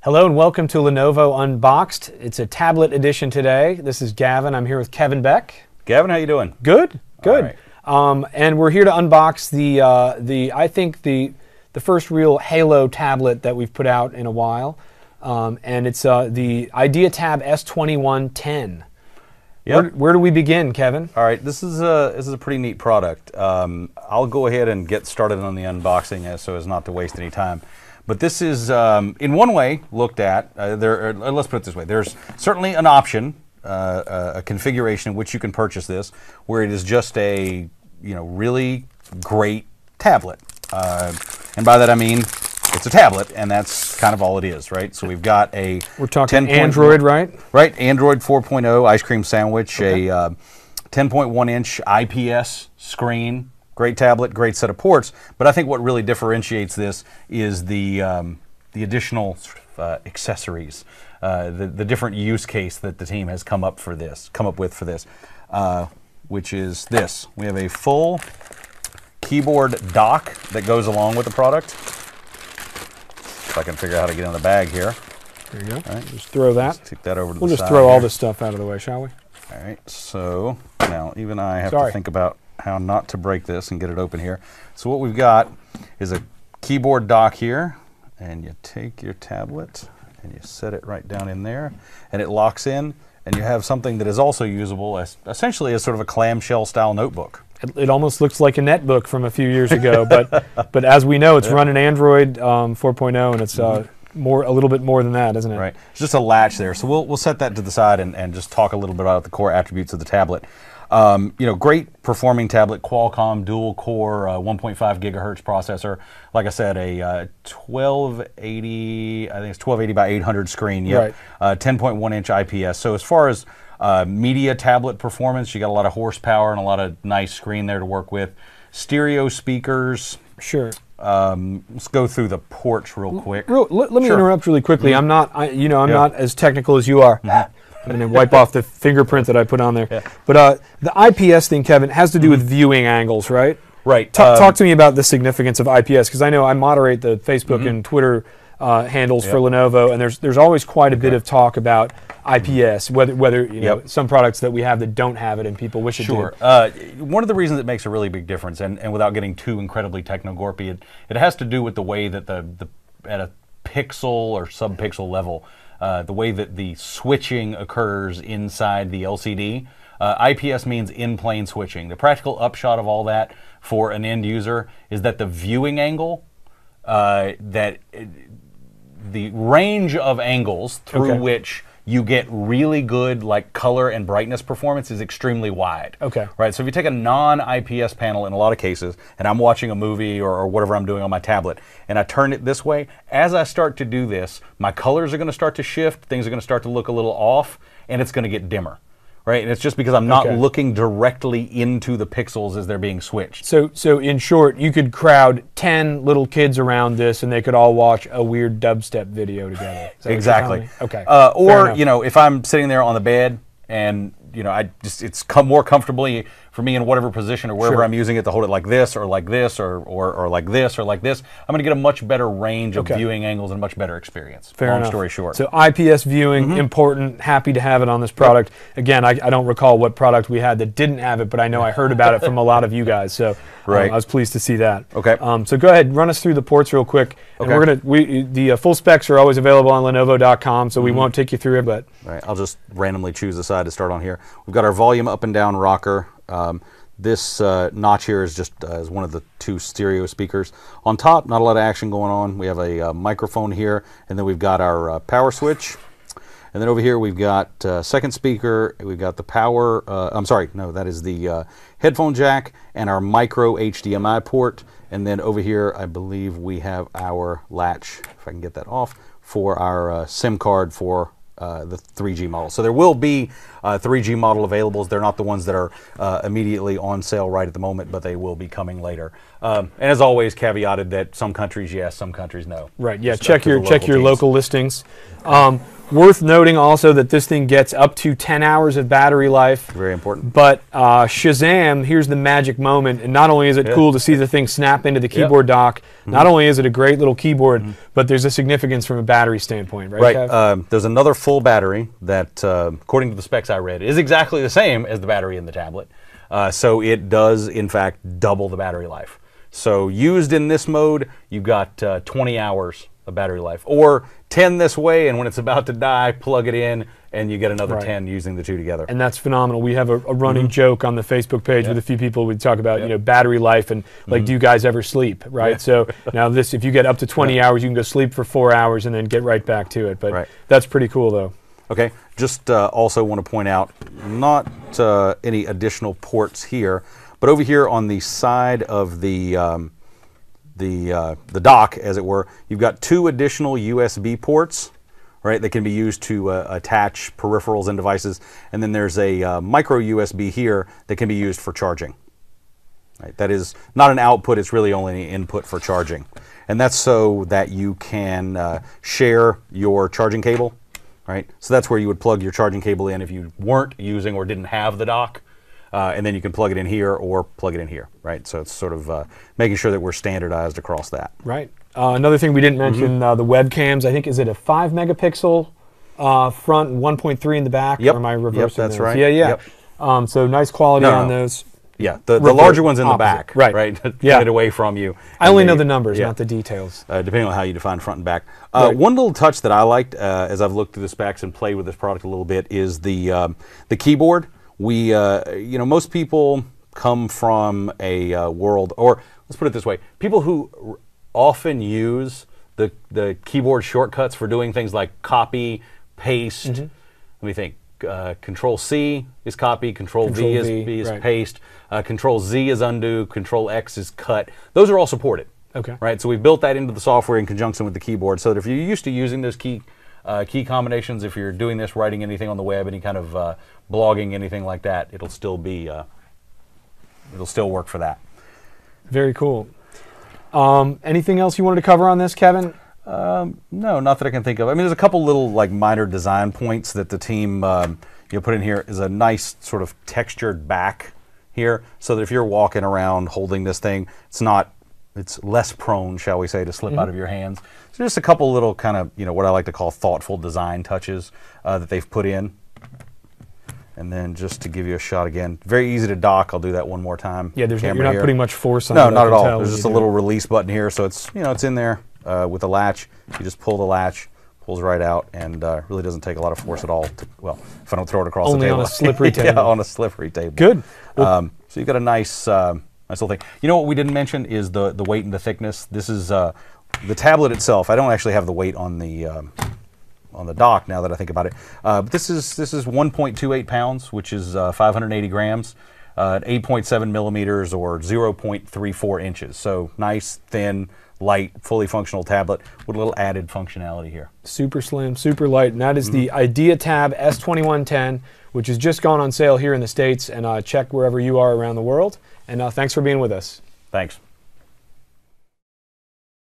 Hello and welcome to Lenovo Unboxed. It's a tablet edition today. This is Gavin. I'm here with Kevin Beck. Gavin, how you doing? Good, good. All right. And we're here to unbox I think the first real Halo tablet that we've put out in a while, and it's the IDEATAB S2110. Yep. Where do we begin, Kevin? All right, this is a pretty neat product. I'll go ahead and get started on the unboxing so as not to waste any time. But this is, in one way, looked at. Let's put it this way: there's certainly an option, a configuration in which you can purchase this, where it is just a really great tablet. And by that I mean it's a tablet, and that's kind of all it is, right? So we've got a we're talking Android, right? Right, Android 4.0 ice cream sandwich, okay. A 10.1-inch IPS screen. Great tablet, great set of ports, but I think what really differentiates this is the additional accessories, the different use case that the team has come up with for this, which is this. We have a full keyboard dock that goes along with the product. If I can figure out how to get in the bag here. There you go. All right. Just throw that. Take that over to we'll the just side throw here. all this stuff out of the way, shall we? All right. So now even I have to think about how not to break this and get it open here. So what we've got is a keyboard dock here, and you take your tablet and you set it right down in there, and it locks in, and you have something that is also usable as essentially as sort of a clamshell style notebook. It almost looks like a netbook from a few years ago, but as we know, it's running Android 4.0, and it's a little bit more than that, isn't it? Right. It's just a latch there. So we'll set that to the side and just talk a little bit about the core attributes of the tablet. Great performing tablet, Qualcomm dual core 1.5 gigahertz processor. Like I said, a 1280, I think it's 1280 by 800 screen. Yep. Right. 10.1-inch IPS. So as far as media tablet performance, you got a lot of horsepower and a lot of nice screen there to work with. Stereo speakers. Sure. Let's go through the ports real quick. Let me interrupt really quickly. I'm not, I'm not as technical as you are. I'm going to wipe off the fingerprint that I put on there. Yeah. But the IPS thing, Kevin, has to do with viewing angles, right? Right. Talk to me about the significance of IPS, because I know I moderate the Facebook and Twitter handles for Lenovo, and there's always quite a bit of talk about IPS, whether some products that we have that don't have it and people wish it did. One of the reasons it makes a really big difference, and without getting too incredibly technogorpy, it has to do with the way that at a pixel or sub-pixel level, the way that the switching occurs inside the LCD. IPS means in-plane switching. The practical upshot of all that for an end user is that the viewing angle, the range of angles through which you get really good color and brightness performance is extremely wide. Okay. Right. So if you take a non-IPS panel in a lot of cases, and I'm watching a movie or whatever I'm doing on my tablet, and I turn it this way, as I start to do this, my colors are going to start to shift, things are going to start to look a little off, and it's going to get dimmer. Right, and it's just because I'm not looking directly into the pixels as they're being switched. So in short, you could crowd 10 little kids around this, and they could all watch a weird dubstep video together. Exactly. Okay. Or if I'm sitting there on the bed and it's more comfortably for me in whatever position or wherever I'm using it to hold it like this or like this or like this or like this, I'm going to get a much better range of viewing angles and a much better experience. Long story short. So IPS viewing, important, happy to have it on this product. Again, I don't recall what product we had that didn't have it, but I know I heard about it from a lot of you guys, so I was pleased to see that. Okay. So go ahead, run us through the ports real quick. And the full specs are always available on Lenovo.com, so we won't take you through it, but I'll just randomly choose the side to start on here. We've got our volume up and down rocker. This notch here is just is one of the two stereo speakers. On top, not a lot of action going on. We have a microphone here, and then we've got our power switch. And then over here we've got second speaker, we've got the power, that is the headphone jack and our micro HDMI port. And then over here I believe we have our latch, if I can get that off, for our SIM card for the 3G model. So there will be 3G model availables. They're not the ones that are immediately on sale right at the moment, but they will be coming later. And as always, caveated that some countries yes, some countries no. Right. Yeah. Check your local listings. Worth noting also that this thing gets up to 10 hours of battery life. Very important. But Shazam, here's the magic moment. And not only is it cool to see the thing snap into the keyboard dock, not only is it a great little keyboard, but there's a significance from a battery standpoint, right? Right. There's another full battery that, according to the specs I read, is exactly the same as the battery in the tablet. So it does, in fact, double the battery life. So used in this mode, you've got 20 hours of battery life. Or 10 this way, and when it's about to die, plug it in, and you get another 10 using the two together. And that's phenomenal. We have a running joke on the Facebook page with a few people. We talk about you know, battery life and like, do you guys ever sleep, right? So now this, if you get up to 20 hours, you can go sleep for 4 hours and then get right back to it. But that's pretty cool, though. Okay, just also want to point out, not any additional ports here, but over here on the side of the dock, as it were, you've got 2 additional USB ports, right, that can be used to attach peripherals and devices, and then there's a micro USB here that can be used for charging. Right, that is not an output, it's really only an input for charging. And that's so that you can share your charging cable, right? So that's where you would plug your charging cable in if you weren't using or didn't have the dock. And then you can plug it in here or plug it in here, right? So it's sort of making sure that we're standardized across that. Right. Another thing we didn't mention, the webcams. I think, is it a 5 megapixel front and 1.3 in the back? Yep. Or am I reversing that's those? right. Yeah. So nice quality on those. Yeah, the larger one's in the back, right? Get it away from you. I only know the numbers, not the details. Depending on how you define front and back. One little touch that I liked as I've looked through the specs and played with this product a little bit is the keyboard. We, you know, most people come from a world, or let's put it this way, people who often use the keyboard shortcuts for doing things like copy, paste. Let me think. Control C is copy, Control V is paste, Control Z is undo, Control X is cut. Those are all supported. Okay. Right. So we built that into the software in conjunction with the keyboard, so that if you're used to using those key combinations, if you're doing this, writing anything on the web, any kind of blogging, anything like that, it'll still be, it'll still work for that. Very cool. Anything else you wanted to cover on this, Kevin? No, not that I can think of. I mean, there's a couple little like minor design points that the team put in here. Is a nice sort of textured back here, so that if you're walking around holding this thing, it's less prone, shall we say, to slip out of your hands. So just a couple little kind of, you know, what I like to call thoughtful design touches that they've put in. And then just to give you a shot again, very easy to dock. I'll do that one more time. Yeah, you're not putting much force on it. No, not at all. There's just a little release button here, so it's, you know, it's in there with a latch. You just pull the latch, pulls right out, and really doesn't take a lot of force at all. Well, if I don't throw it across the table. Only on a slippery table. Yeah, on a slippery table. Good. So you've got a nice, nice little thing. You know what we didn't mention is the weight and the thickness. This is the tablet itself. I don't actually have the weight on the dock now that I think about it. But this is 1.28 pounds, which is 580 grams, 8.7 millimeters or 0.34 inches. So nice, thin, light, fully functional tablet with a little added functionality here. Super slim, super light, and that is the IDEATAB S2110, which has just gone on sale here in the States, and check wherever you are around the world. And thanks for being with us. Thanks.